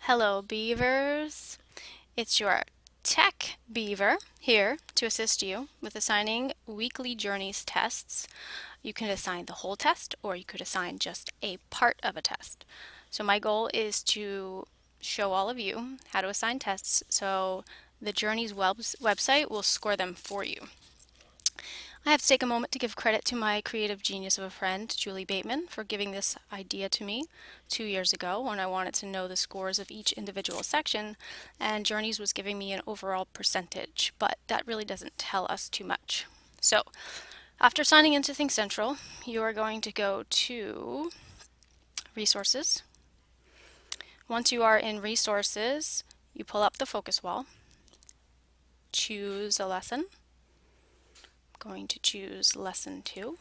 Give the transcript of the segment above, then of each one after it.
Hello, Beavers. It's your Tech Beaver here to assist you with assigning weekly journeys tests. You can assign the whole test or you could assign just a part of a test. So my goal is to show all of you how to assign tests so the Journeys website will score them for you. I have to take a moment to give credit to my creative genius of a friend, Julie Bateman, for giving this idea to me 2 years ago when I wanted to know the scores of each individual section, and Journeys was giving me an overall percentage, but that really doesn't tell us too much. So, after signing into Think Central, you are going to go to Resources. Once you are in Resources, you pull up the focus wall, choose a lesson. I'm going to choose Lesson 2.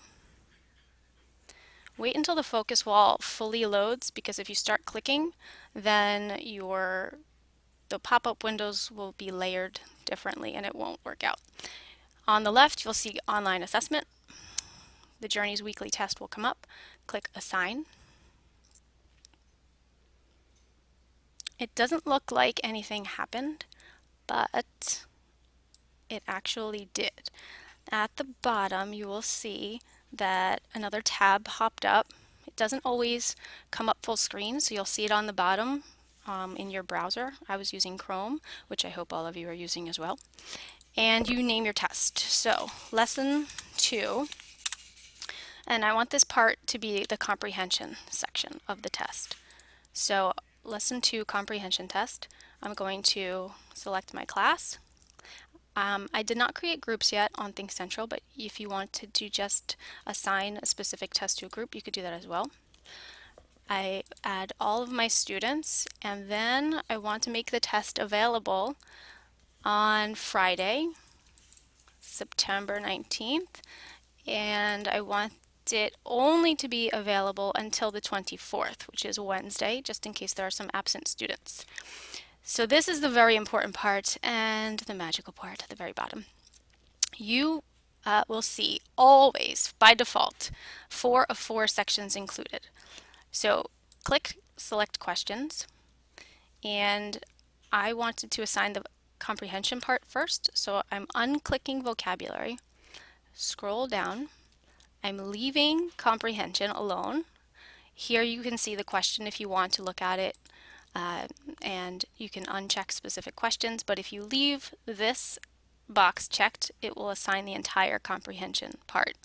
Wait until the focus wall fully loads, because if you start clicking, then the pop-up windows will be layered differently and it won't work out. On the left, you'll see online assessment. The Journeys weekly test will come up. Click Assign. It doesn't look like anything happened, but it actually did. At the bottom, you will see that another tab popped up. It doesn't always come up full screen, so you'll see it on the bottom in your browser. I was using Chrome, which I hope all of you are using as well. And you name your test. So, Lesson 2, and I want this part to be the comprehension section of the test. So, Lesson 2 comprehension test, I'm going to select my class. I did not create groups yet on Think Central, but if you wanted to just assign a specific test to a group, you could do that as well. I add all of my students, and then I want to make the test available on Friday, September 19th, and I want it only to be available until the 24th, which is Wednesday, just in case there are some absent students. So this is the very important part and the magical part at the very bottom. You will see always, by default, 4 of 4 sections included. So click Select Questions, and I wanted to assign the comprehension part first, so I'm unclicking vocabulary, scroll down, I'm leaving comprehension alone. Here you can see the question if you want to look at it, and you can uncheck specific questions, but if you leave this box checked, it will assign the entire comprehension part.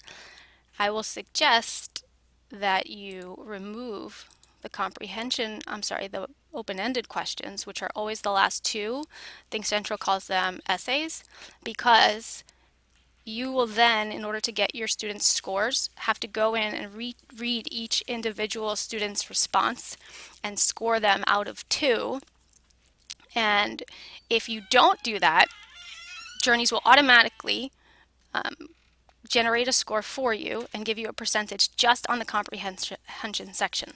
I will suggest that you remove the open-ended questions, which are always the last two. Think Central calls them essays, because you will then, in order to get your students' scores, have to go in and read each individual student's response and score them out of 2. And if you don't do that, Journeys will automatically generate a score for you and give you a percentage just on the comprehension section.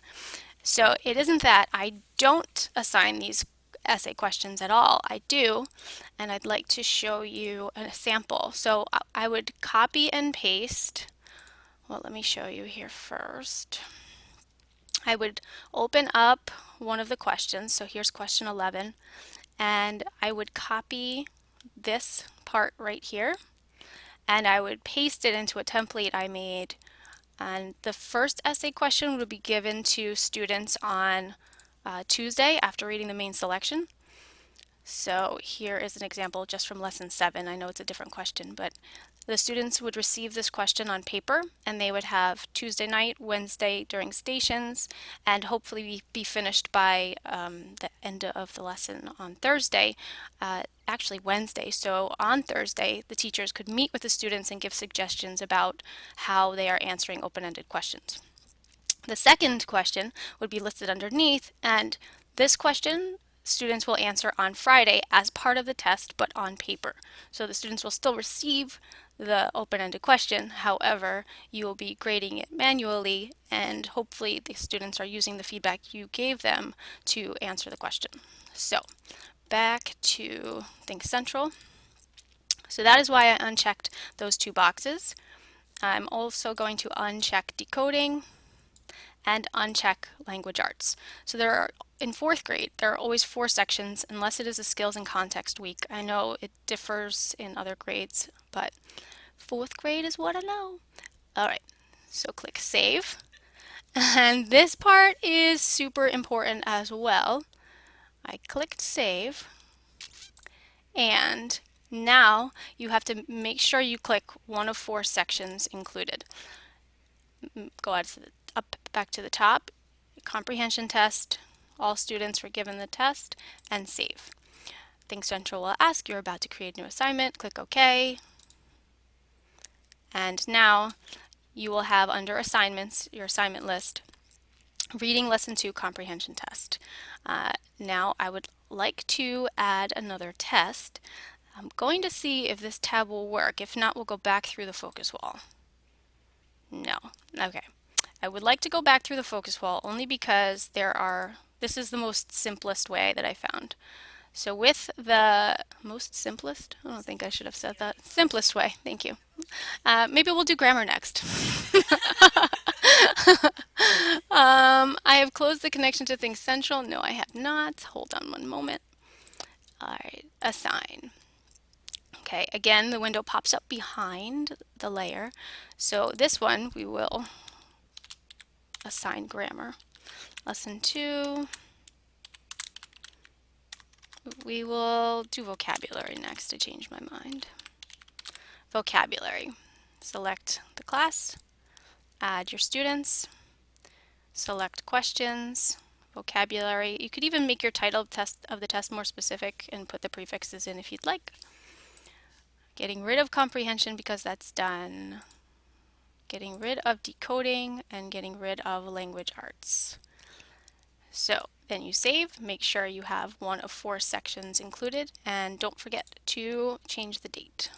So it isn't that I don't assign these essay questions at all. I do, and I'd like to show you a sample. So I would copy and paste. Well, let me show you here first. I would open up one of the questions. So here's question 11, and I would copy this part right here, and I would paste it into a template I made. And the first essay question would be given to students on Tuesday after reading the main selection. So here is an example just from lesson 7. I know it's a different question, but the students would receive this question on paper, and they would have Tuesday night, Wednesday during stations, and hopefully be finished by the end of the lesson on Thursday, actually Wednesday. So on Thursday, the teachers could meet with the students and give suggestions about how they are answering open-ended questions. The second question would be listed underneath, and this question students will answer on Friday as part of the test, but on paper. So the students will still receive the open-ended question, however, you will be grading it manually, and hopefully the students are using the feedback you gave them to answer the question. So back to Think Central. So that is why I unchecked those 2 boxes. I'm also going to uncheck decoding, and uncheck language arts. So in fourth grade, there are always 4 sections unless it is a skills and context week. I know it differs in other grades, but fourth grade is what I know. All right, so click save. And this part is super important as well. I clicked save, and now you have to make sure you click one of 4 sections included. Go up back to the top, comprehension test, all students were given the test, and save. Think Central will ask, you're about to create a new assignment, click OK. And now you will have under assignments, your assignment list, reading lesson 2 comprehension test. Now I would like to add another test. I'm going to see if this tab will work. If not, we'll go back through the focus wall. No. Okay. I would like to go back through the focus wall only because this is the most simplest way that I found. So with the most simplest, I don't think I should have said that. Simplest way, thank you. Maybe we'll do grammar next. I have closed the connection to Think Central. No, I have not. Hold on one moment. All right, assign. Okay, again, the window pops up behind the layer. So this one, we will assign grammar. Lesson 2. We will do vocabulary next. I changed my mind. Vocabulary. Select the class, add your students, select questions, vocabulary. You could even make your title of the test more specific and put the prefixes in if you'd like. Getting rid of comprehension because that's done. Getting rid of decoding and getting rid of language arts. So then you save, make sure you have one of 4 sections included, and don't forget to change the date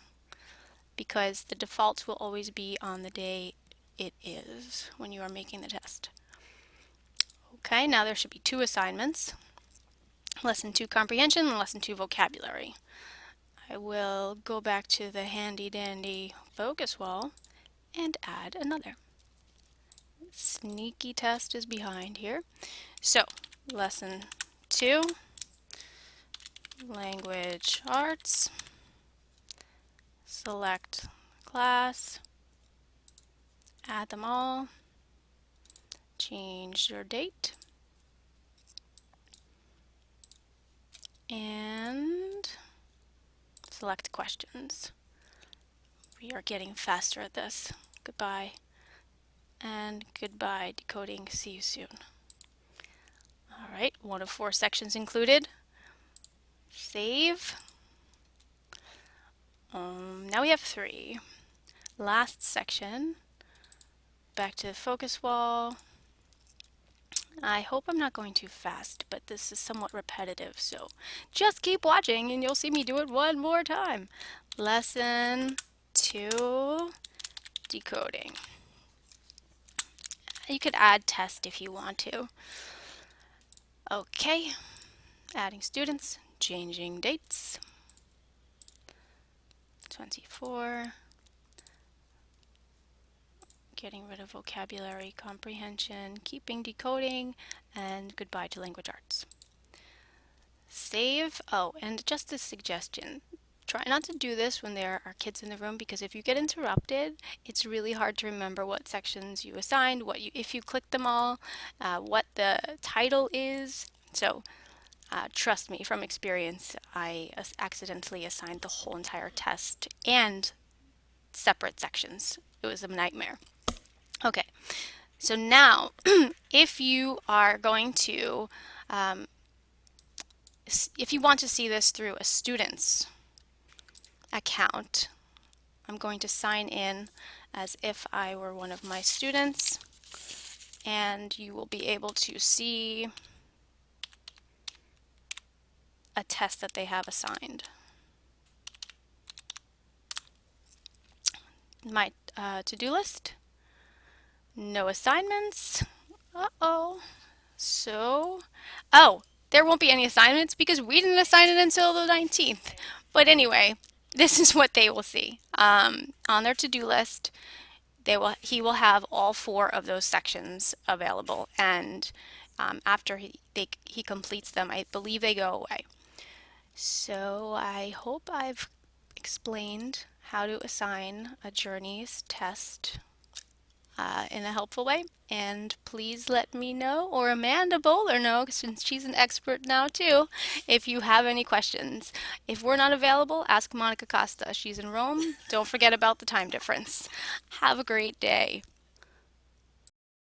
because the default will always be on the day it is when you are making the test. Okay, now there should be 2 assignments. Lesson 2 comprehension and lesson 2 vocabulary. I will go back to the handy dandy focus wall and add another. Sneaky test is behind here. So, lesson 2, language arts, select class, add them all, change your date, and select questions. We are getting faster at this. Goodbye. And goodbye, decoding. See you soon. All right, one of 4 sections included. Save. Now we have 3. Last section. Back to the focus wall. I hope I'm not going too fast, but this is somewhat repetitive, so just keep watching and you'll see me do it one more time. Lesson 2, decoding. You could add test if you want to. Okay, adding students, changing dates. 24. Getting rid of vocabulary, comprehension, keeping decoding, and goodbye to language arts. Save. Oh, and just a suggestion. Try not to do this when there are kids in the room because if you get interrupted, it's really hard to remember what sections you assigned, if you click them all, what the title is. So trust me, from experience, I accidentally assigned the whole entire test and separate sections. It was a nightmare. Okay, so now if you are going to, if you want to see this through a student's account, I'm going to sign in as if I were one of my students, and you will be able to see a test that they have assigned. My to-do list, no assignments. So, there won't be any assignments because we didn't assign it until the 19th. But anyway, this is what they will see. On their to-do list, he will have all four of those sections available, and after he completes them, I believe they go away. So I hope I've explained how to assign a journeys test in a helpful way. And please let me know, or Amanda Bowler know, since she's an expert now too, if you have any questions. If we're not available, ask Monica Costa. She's in Rome. Don't forget about the time difference. Have a great day.